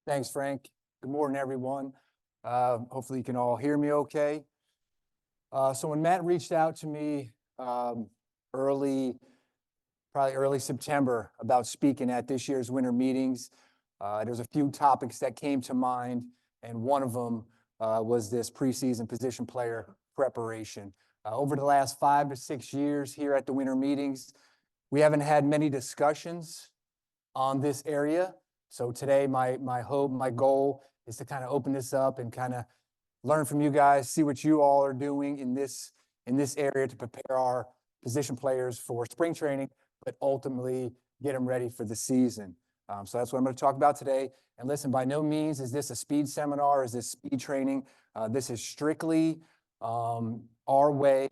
Thanks, Frank. Good morning, everyone. Hopefully you can all hear me okay. So when Matt reached out to me probably early September about speaking at this year's winter meetings, there's a few topics that came to mind, and one of them was this preseason position player preparation. Over the last 5 to 6 years here at the winter meetings, we haven't had many discussions on this area. So today, my hope, my goal is to kind of open this up and kind of learn from you guys, see what you all are doing in this area to prepare our position players for spring training, but ultimately get them ready for the season. So that's what I'm going to talk about today. And listen, by no means is this a speed seminar, is this speed training. This is strictly our way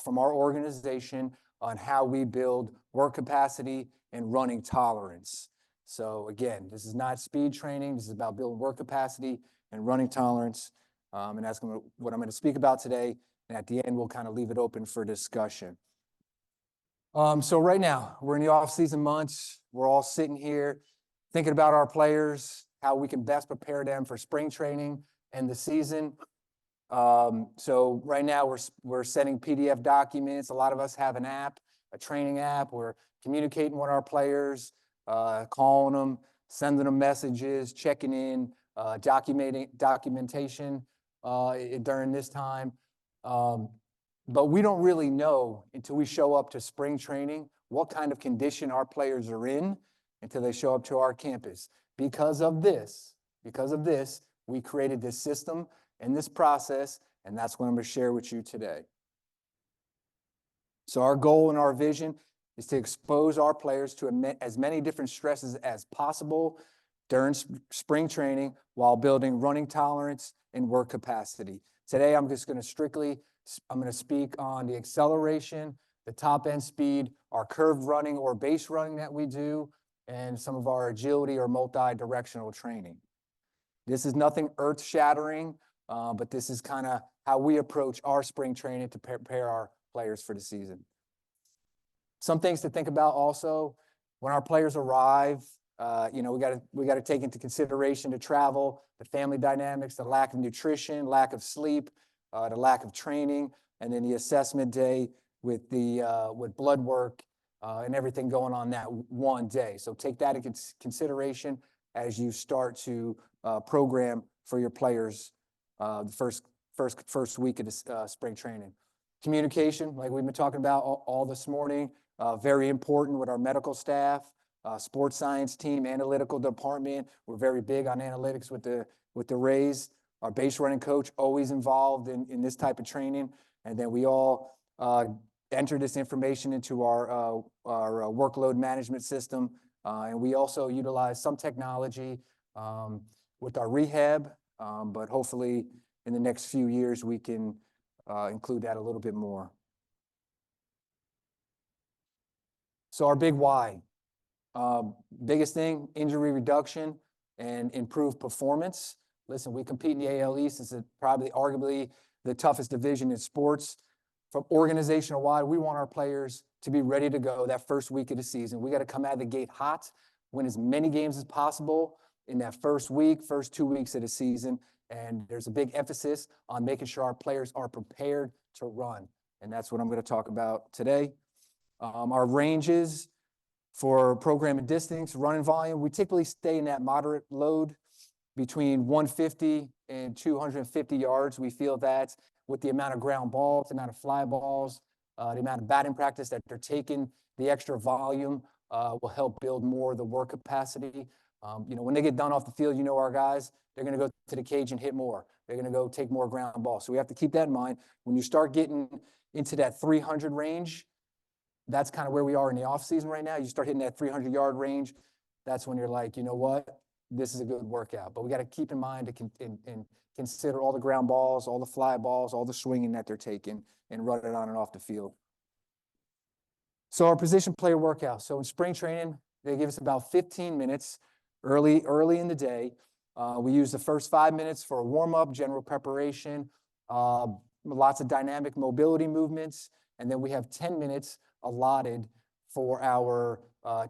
from our organization on how we build work capacity and running tolerance. So again, this is not speed training. This is about building work capacity and running tolerance. And that's what I'm going to speak about today. And at the end, we'll kind of leave it open for discussion. So right now, we're in the off-season months. We're all sitting here thinking about our players, how we can best prepare them for spring training and the season. So right now, we're sending PDF documents. A lot of us have an app, a training app. We're communicating with our players, calling them, sending them messages, checking in, documentation during this time. But we don't really know until we show up to spring training what kind of condition our players are in until they show up to our campus. Because of this, we created this system and this process, and that's what I'm going to share with you today. So our goal and our vision is to expose our players to as many different stresses as possible during spring training while building running tolerance and work capacity. Today, I'm going to speak on the acceleration, the top end speed, our curved running or base running that we do, and some of our agility or multi-directional training. This is nothing earth-shattering, but this is kind of how we approach our spring training to prepare our players for the season. Some things to think about also when our players arrive. We got to take into consideration the travel, the family dynamics, the lack of nutrition, lack of sleep, the lack of training, and then the assessment day with blood work and everything going on that one day. So take that into consideration as you start to program for your players the first week of the spring training. Communication, like we've been talking about all this morning, very important with our medical staff, sports science team, analytical department. We're very big on analytics with the Rays. Our base running coach always involved in this type of training, and then we all enter this information into our workload management system, and we also utilize some technology with our rehab, but hopefully in the next few years we can include that a little bit more. So our big why. Biggest thing, injury reduction and improved performance. Listen, we compete in the AL East. It's probably arguably the toughest division in sports. From organizational wide, we want our players to be ready to go that first week of the season. We got to come out of the gate hot, win as many games as possible in that first 2 weeks of the season. And there's a big emphasis on making sure our players are prepared to run. And that's what I'm going to talk about today. Our ranges for program and distance, running volume, we typically stay in that moderate load between 150 and 250 yards. We feel that with the amount of ground balls, the amount of fly balls, the amount of batting practice that they're taking, the extra volume will help build more of the work capacity. When they get done off the field, our guys, they're going to go to the cage and hit more. They're going to go take more ground balls. So we have to keep that in mind. When you start getting into that 300 range, that's kind of where we are in the offseason right now. You start hitting that 300-yard range, that's when you're like, you know what? This is a good workout. But we got to keep in mind and consider all the ground balls, all the fly balls, all the swinging that they're taking, and run it on and off the field. So our position player workout. So in spring training, they give us about 15 minutes early in the day. We use the first 5 minutes for a warm-up, general preparation, lots of dynamic mobility movements, and then we have 10 minutes allotted for our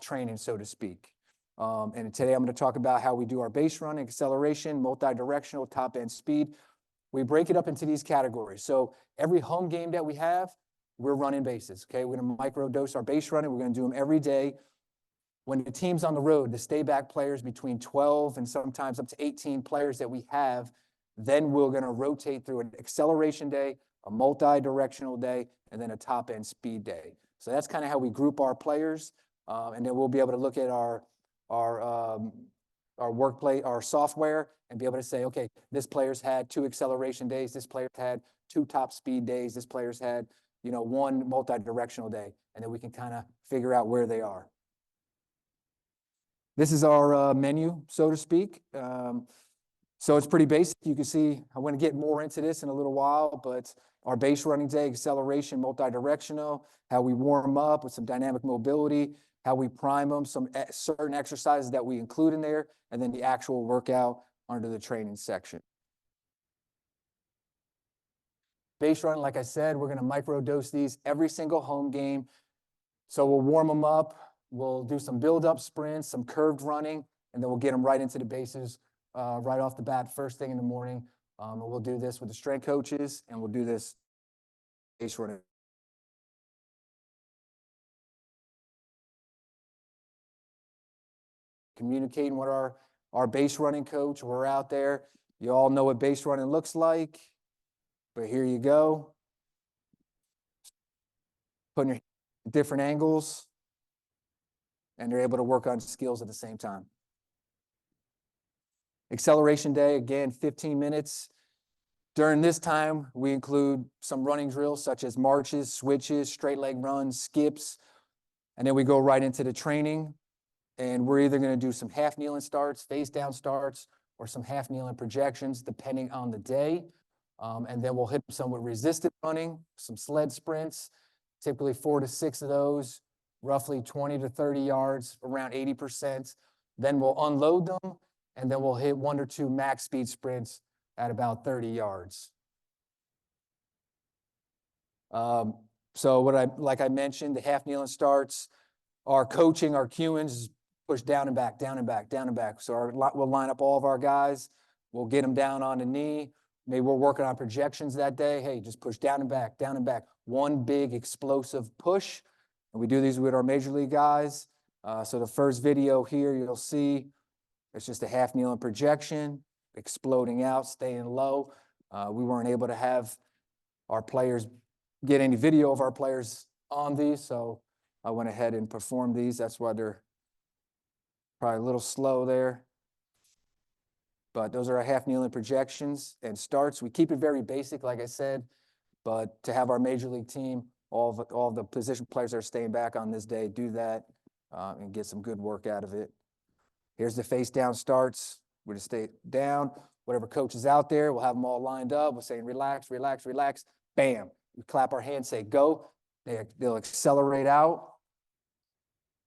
training, so to speak. And today I'm going to talk about how we do our base run, acceleration, multi-directional, top end speed. We break it up into these categories. So every home game that we have, we're running bases. Okay, we're going to micro dose our base running. We're going to do them every day. When the team's on the road, the stay back players between 12 and sometimes up to 18 players that we have, then we're going to rotate through an acceleration day, a multi-directional day, and then a top end speed day. So that's kind of how we group our players. And then we'll be able to look at our workplace, our software, and be able to say, okay, this player's had 2 acceleration days, this player's had 2 top speed days, this player's had, 1 multi-directional day, and then we can kind of figure out where they are. This is our menu, so to speak. So it's pretty basic. You can see, I'm going to get more into this in a little while, but our base running day, acceleration, multi-directional, how we warm up with some dynamic mobility, how we prime them, some certain exercises that we include in there, and then the actual workout under the training section. Base run, like I said, we're going to microdose these every single home game. So we'll warm them up. We'll do some build-up sprints, some curved running, and then we'll get them right into the bases right off the bat, first thing in the morning. And we'll do this with the strength coaches, and we'll do this base running. Communicating with our base running coach. We're out there. You all know what base running looks like, but here you go. Putting your different angles, and they're able to work on skills at the same time. Acceleration day, again, 15 minutes. During this time, we include some running drills such as marches, switches, straight leg runs, skips, and then we go right into the training. And we're either going to do some half kneeling starts, face down starts, or some half kneeling projections, depending on the day. And then we'll hit some with resisted running, some sled sprints, typically 4 to 6 of those, roughly 20 to 30 yards, around 80%. Then we'll unload them, and then we'll hit 1 or 2 max speed sprints at about 30 yards. So like I mentioned, the half kneeling starts, our coaching, our cueing is push down and back, down and back, down and back. So we'll line up all of our guys. We'll get them down on the knee. Maybe we're working on projections that day. Hey, just push down and back, down and back. One big explosive push. And we do these with our major league guys. So the first video here, you'll see it's just a half kneeling projection, exploding out, staying low. We weren't able to have our players get any video of our players on these, so I went ahead and performed these. That's why they're probably a little slow there. But those are our half kneeling projections and starts. We keep it very basic, like I said, but to have our major league team, all the position players that are staying back on this day, do that and get some good work out of it. Here's the face down starts. We just stay down. Whatever coach is out there, we'll have them all lined up. We're saying relax, relax, relax. Bam. We clap our hands, say go. They'll accelerate out.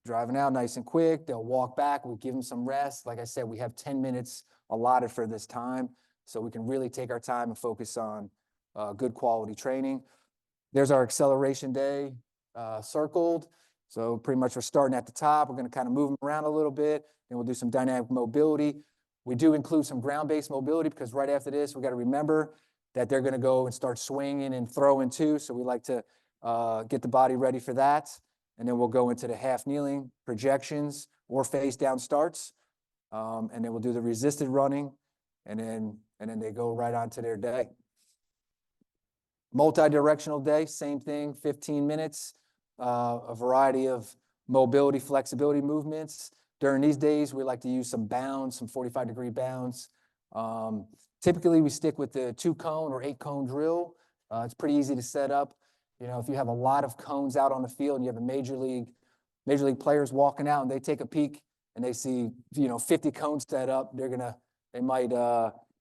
Driving out nice and quick. They'll walk back. We give them some rest. Like I said, we have 10 minutes allotted for this time, so we can really take our time and focus on good quality training. There's our acceleration day circled. So pretty much we're starting at the top. We're going to kind of move them around a little bit. Then we'll do some dynamic mobility. We do include some ground-based mobility because right after this, we got to remember that they're going to go and start swinging and throwing too. So we like to get the body ready for that. And then we'll go into the half kneeling projections or face down starts. And then we'll do the resisted running. And then they go right on to their day. Multi-directional day, same thing, 15 minutes, a variety of mobility, flexibility movements. During these days, we like to use some bounds, some 45-degree bounds. Typically, we stick with the 2-cone or 8-cone drill. It's pretty easy to set up. If you have a lot of cones out on the field and you have a major league players walking out and they take a peek and they see 50 cones set up, they might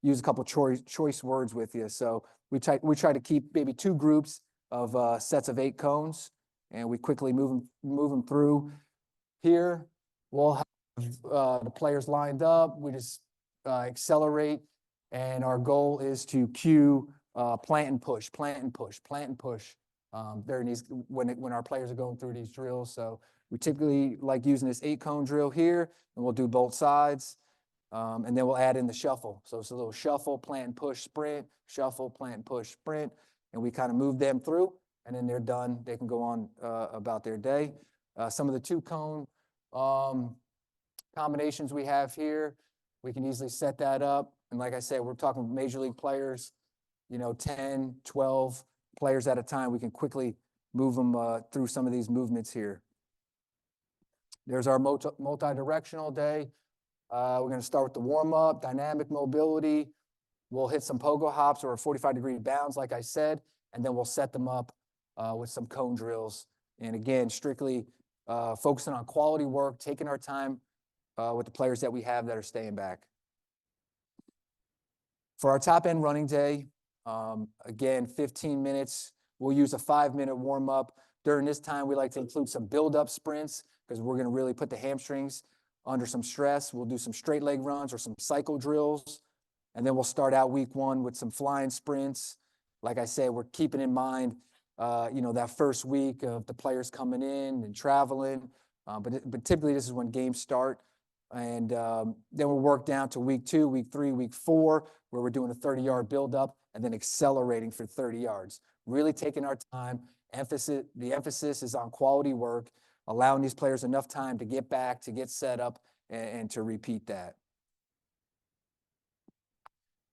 use a couple choice words with you. So we try to keep maybe 2 groups of sets of 8 cones, and we quickly move them through. Here we'll have the players lined up. We just accelerate, and our goal is to cue plant and push, plant and push, plant and push. When our players are going through these drills. So We typically like using this 8-cone drill here, and we'll do both sides. And then we'll add in the shuffle. So it's a little shuffle, plant and push, sprint, shuffle, plant and push, sprint. And we kind of move them through, and then they're done. They can go on about their day. Some of the 2-cone combinations we have here, we can easily set that up. And like I said, we're talking major league players, 10, 12 players at a time. We can quickly move them through some of these movements here. There's our multi-directional day. We're going to start with the warm-up, dynamic mobility. We'll hit some pogo hops or 45-degree bounds, like I said, and then we'll set them up with some cone drills. And again, strictly focusing on quality work, taking our time with the players that we have that are staying back. For our top-end running day, again, 15 minutes. We'll use a 5-minute warm-up. During this time, we like to include some build-up sprints because we're going to really put the hamstrings under some stress. We'll do some straight leg runs or some cycle drills. And then we'll start out week 1 with some flying sprints. Like I said, we're keeping in mind, that first week of the players coming in and traveling. But typically this is when games start. And then we'll work down to week 2, week 3, week 4, where we're doing a 30-yard buildup and then accelerating for 30 yards. Really taking our time. The emphasis is on quality work, allowing these players enough time to get back, to get set up, and to repeat that.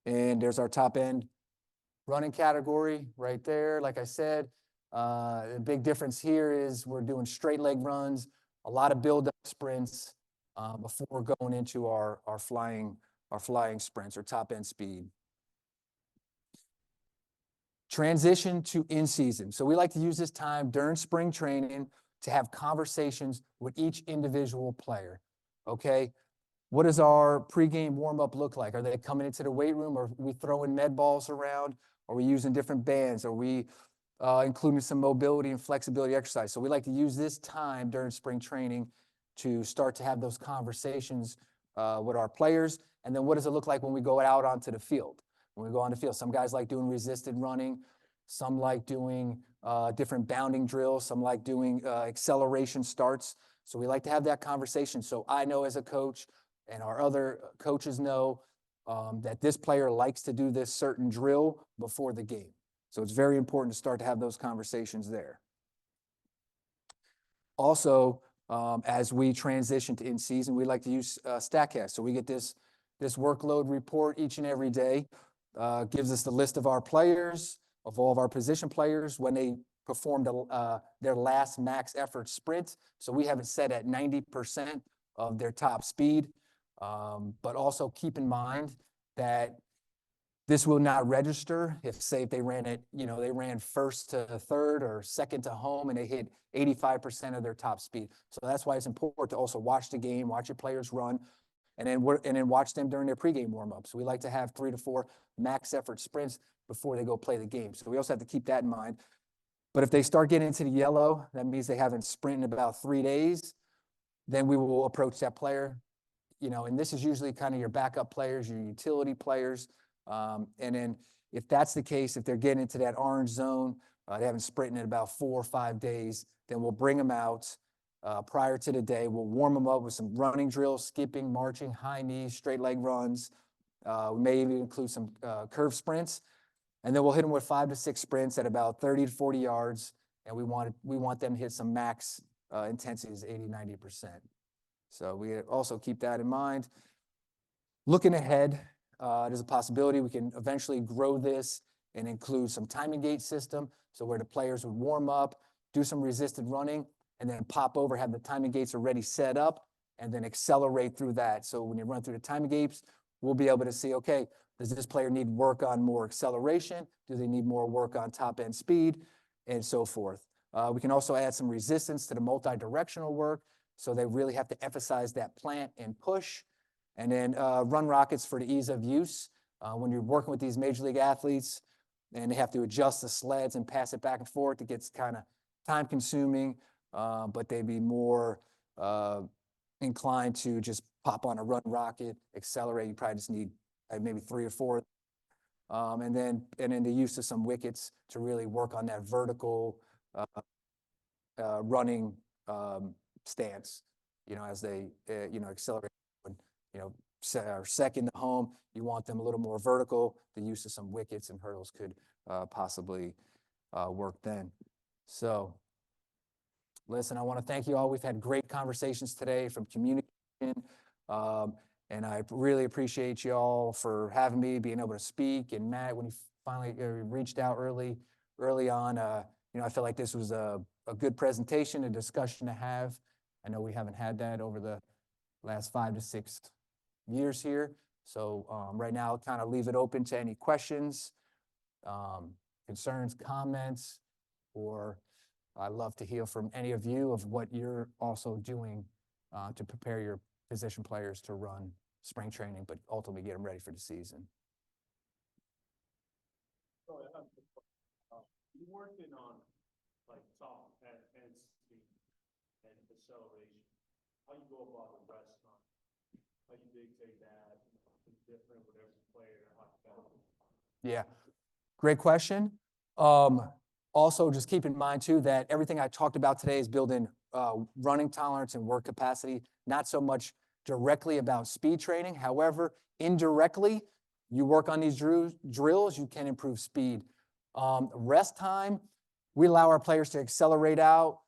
And there's our top end running category right there. Like I said, the big difference here is we're doing straight leg runs, a lot of build-up sprints before going into our flying sprints or top end speed. Transition to in-season. So we like to use this time during spring training to have conversations with each individual player. Okay, what does our pregame warm-up look like? Are they coming into the weight room? Are we throwing med balls around? Are we using different bands? Are we including some mobility and flexibility exercise? So we like to use this time during spring training to start to have those conversations with our players. And then what does it look like when we go out onto the field? When we go on the field, some guys like doing resisted running. Some like doing different bounding drills. Some like doing acceleration starts. So we like to have that conversation. So I know as a coach, and our other coaches know that this player likes to do this certain drill before the game. So it's very important to start to have those conversations there. Also, as we transition to in-season, we like to use StatCast. So we get this workload report each and every day. Gives us the list of our players, of all of our position players, when they performed their last max effort sprint. So we have it set at 90% of their top speed. But also keep in mind that this will not register if they ran it, they ran first to third or second to home and they hit 85% of their top speed. So that's why it's important to also watch the game, watch your players run, and then watch them during their pregame warm-ups. So we like to have 3 to 4 max effort sprints before they go play the game. So we also have to keep that in mind. But if they start getting into the yellow, that means they haven't sprinted in about 3 days. Then we will approach that player. And this is usually kind of your backup players, your utility players. And then if that's the case, if they're getting into that orange zone, they haven't sprinted in about 4 or 5 days, then we'll bring them out prior to the day. We'll warm them up with some running drills, skipping, marching, high knees, straight leg runs. We may even include some curve sprints. And then we'll hit them with 5 to 6 sprints at about 30 to 40 yards. And we want them to hit some max intensities, 80, 90%. So we also keep that in mind. Looking ahead, there's a possibility we can eventually grow this and include some timing gate system. So where the players would warm up, do some resisted running, and then pop over, have the timing gates already set up, and then accelerate through that. So when you run through the timing gates, we'll be able to see, okay, does this player need work on more acceleration? Do they need more work on top end speed? And so forth. We can also add some resistance to the multi-directional work. So they really have to emphasize that plant and push. And then run rockets for the ease of use. When you're working with these major league athletes and they have to adjust the sleds and pass it back and forth, it gets kind of time consuming, but they'd be more inclined to just pop on a run rocket, accelerate. You probably just need maybe 3 or 4. And then the use of some wickets to really work on that vertical running stance, as they, accelerate. Or second to home, you want them a little more vertical. The use of some wickets and hurdles could possibly work then. So, listen, I want to thank you all. We've had great conversations today from communication, and I really appreciate you all for having me, being able to speak. And Matt, when he finally reached out early on, I felt like this was a good presentation, a discussion to have. I know we haven't had that over the last 5 to 6 years here. So right now, I'll kind of leave it open to any questions, concerns, comments, or I'd love to hear from any of you of what you're also doing to prepare your position players to run spring training, but ultimately get them ready for the season. So you're working on like top and speed and acceleration. How you go about the rest on? How you dictate that? Different with every player. Yeah, great question. Also, just keep in mind too that everything I talked about today is building running tolerance and work capacity, not so much directly about speed training. However, indirectly, you work on these drills, you can improve speed. Rest time, we allow our players to accelerate out.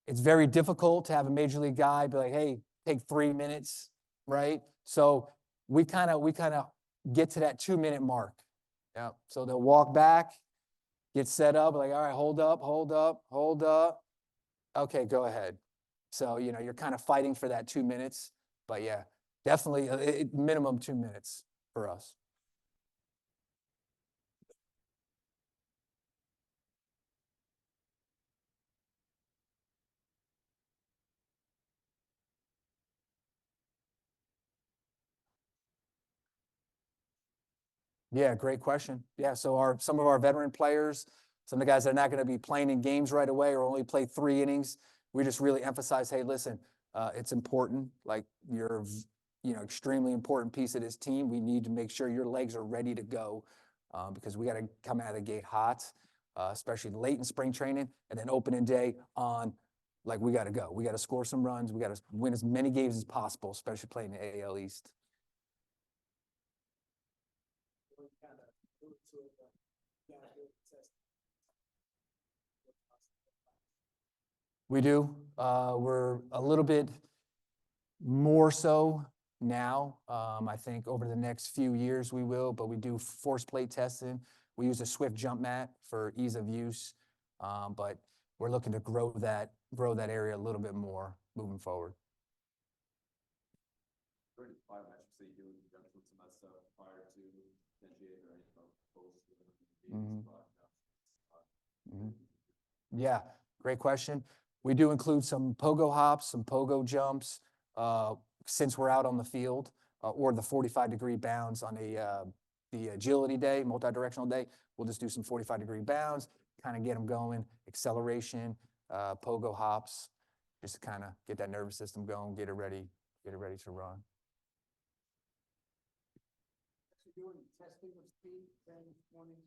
It's very difficult to have a major league guy be like, hey, take 3 minutes, right? So we kind of get to that 2-minute mark. Yeah. So they'll walk back, get set up, like, all right, hold up. Okay, go ahead. So, you're kind of fighting for that 2 minutes. But yeah, definitely minimum 2 minutes for us. Yeah, great question. Yeah, so some of our veteran players, some of the guys that are not going to be playing in games right away or only play 3 innings, we just really emphasize, hey, listen, it's important. Like you're, extremely important piece of this team. We need to make sure your legs are ready to go because we got to come out of the gate hot, especially late in spring training and then opening day on. Like we got to go. We got to score some runs. We got to win as many games as possible, especially playing the AL East. We do. We're a little bit more so now. I think over the next few years we will, but we do force plate testing. We use a Swift jump mat for ease of use, but we're looking to grow that area a little bit more moving forward. Yeah, great question. We do include some pogo hops, some pogo jumps, since we're out on the field, or the 45-degree bounds on the agility day, multi-directional day. We'll just do some 45-degree bounds, kind of get them going, acceleration, pogo hops, just to kind of get that nervous system going, get it ready to run. Doing testing of speed, 10s, 20s,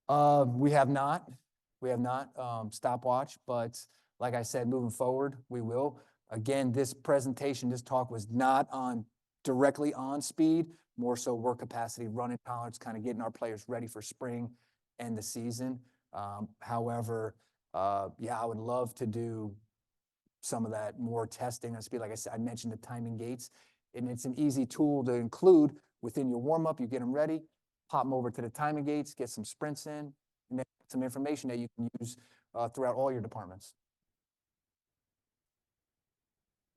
40s? We have not stopwatch, but like I said, moving forward, we will. Again, this talk was not directly on speed, more so work capacity, running tolerance, kind of getting our players ready for spring and the season. However, I would love to do some of that more testing on speed. Like I said, I mentioned the timing gates, and it's an easy tool to include within your warm-up. You get them ready, pop them over to the timing gates, get some sprints in, and then some information that you can use throughout all your departments.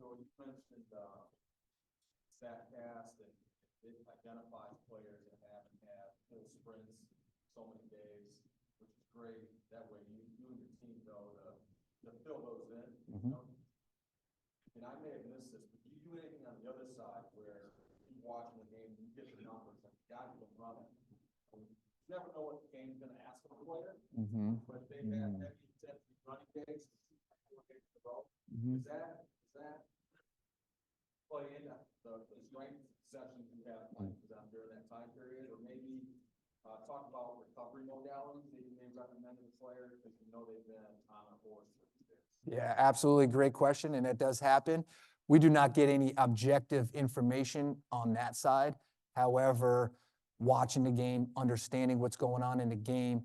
So you mentioned StatCast, and it identifies players that haven't had full sprints so many days, which is great. That way you and your team know to fill those in. And I may have missed this, but do you do anything on the other side where you're watching the game and you get the numbers and the guy can run it? You never know what the game's going to ask of a player, but they've had heavy intensity running days, 4 days in a row. Does that play in the strength sessions you have during that time period, or maybe talk about recovery modalities that you may recommend to the player because you know they've been on a horse for these days? Yeah, absolutely. Great question. And that does happen. We do not get any objective information on that side. However, watching the game, understanding what's going on in the game,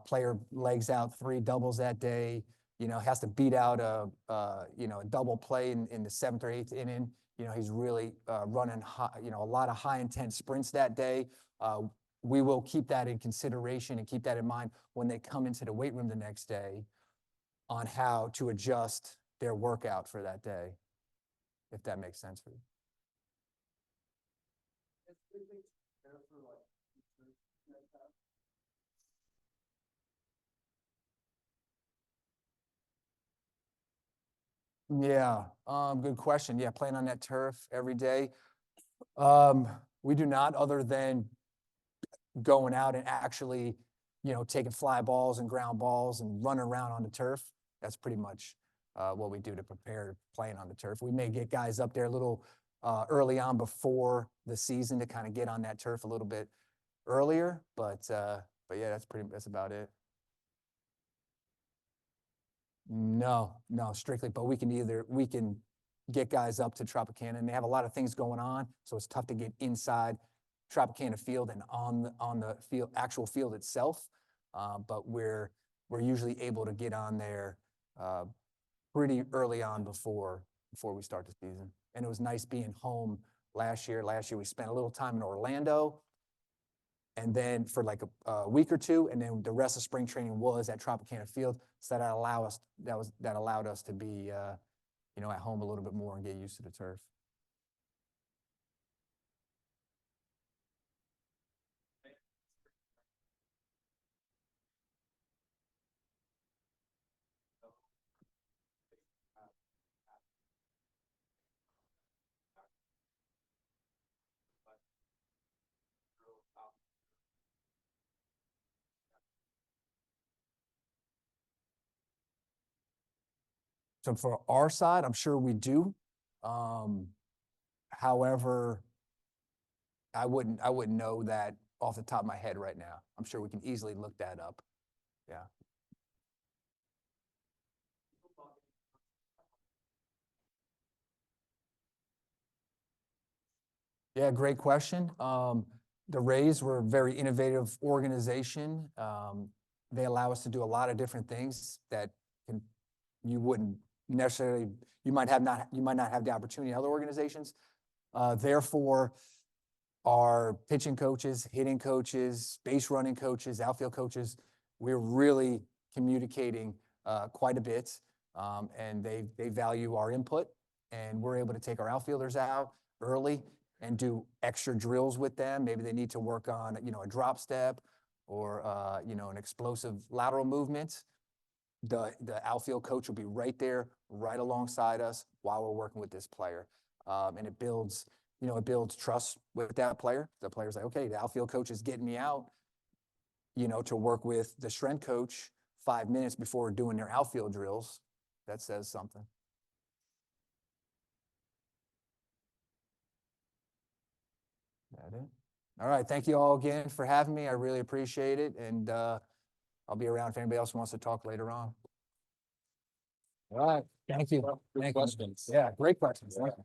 player legs out 3 doubles that day, has to beat out a double play in the 7th or 8th inning. He's really running high, a lot of high intense sprints that day. We will keep that in consideration and keep that in mind when they come into the weight room the next day on how to adjust their workout for that day, if that makes sense for you. Yeah, good question. Yeah, playing on that turf every day. We do not, other than going out and actually, taking fly balls and ground balls and running around on the turf. That's pretty much what we do to prepare playing on the turf. We may get guys up there a little early on before the season to kind of get on that turf a little bit earlier, but yeah, that's about it. No, strictly, but we can get guys up to Tropicana, and they have a lot of things going on, so it's tough to get inside Tropicana field and on the field, actual field itself. But we're usually able to get on there pretty early on before we start the season. And it was nice being home last year. Last year we spent a little time in Orlando, and then for like a week or two, and then the rest of spring training was at Tropicana Field. So that allowed us to be at home a little bit more and get used to the turf. So for our side, I'm sure we do. However, I wouldn't know that off the top of my head right now. I'm sure we can easily look that up. Yeah. Yeah, great question. The Rays were a very innovative organization. They allow us to do a lot of different things that you wouldn't necessarily, you might not have the opportunity in other organizations. Therefore, our pitching coaches, hitting coaches, base running coaches, outfield coaches, we're really communicating quite a bit, and they value our input, and we're able to take our outfielders out early and do extra drills with them. Maybe they need to work on a drop step or an explosive lateral movement. The outfield coach will be right there, right alongside us while we're working with this player, and it builds trust with that player. The player's like, okay, the outfield coach is getting me out, to work with the strength coach 5 minutes before doing their outfield drills. That says something. That it? All right. Thank you all again for having me. I really appreciate it. And I'll be around if anybody else wants to talk later on. All right. Thank you. Well, good Thank you. questions. Yeah, great questions. Thank you.